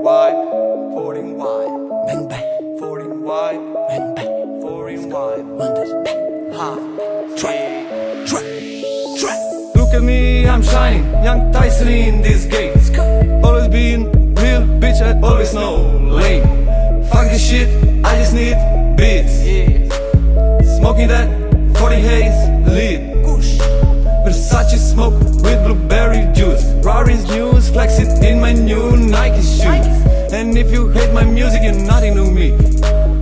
wipe, foreign wipe, bang bang, foreign wipe, bang bang, foreign wipe, wonders, bang, ha, track. Look at me, I'm shining, young Tyson in this game. Always been real, bitch, I always know lame. Fuck this shit, I just need beats. Smoking that 40 haze lead. Versace smoke with blueberry juice. Rari's news, flex it in my new Nike shoes. And if you hate my music, you're nothing to me.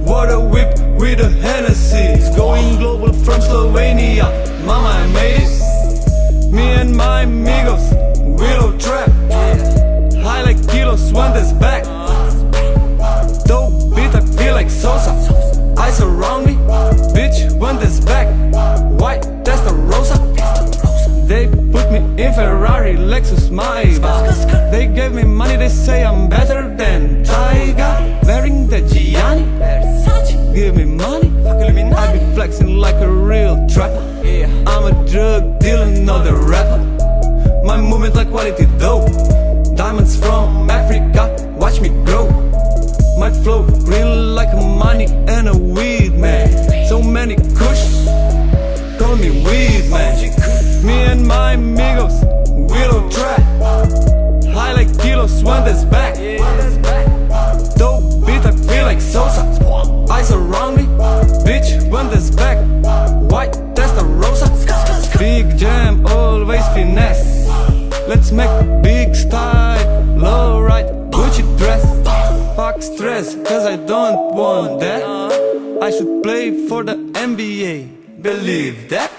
What a whip with a Hennessy. It's going global from Slovenia. Mama, I made it. Me and my amigos, Willow Trap. High like kilos, one that's back. Dope beat, I feel like Sosa. Eyes around me, bitch, one that's back. White, that's the Rosa. They put me in Ferrari, Lexus, Maybach. They gave me money, they say I'm better than Tyga. Wearing the Gianni, give me money, I be flexing like a real trapper. I'm a drug dealer, not a rapper. My movement like quality dope. Diamonds from Africa, watch me grow. My flow green like money and a weed, man. So many kush, call me weed, man. Me and my amigos, Willow Trap. High like kilos, one that's back. Dope beat, I feel like Sosa. Eyes around me, bitch, one that's back. White, that's the Rosa. Big jam, always finesse. Let's make big style, low right, Gucci dress. Fuck stress, cause I don't want that. I should play for the NBA, believe that.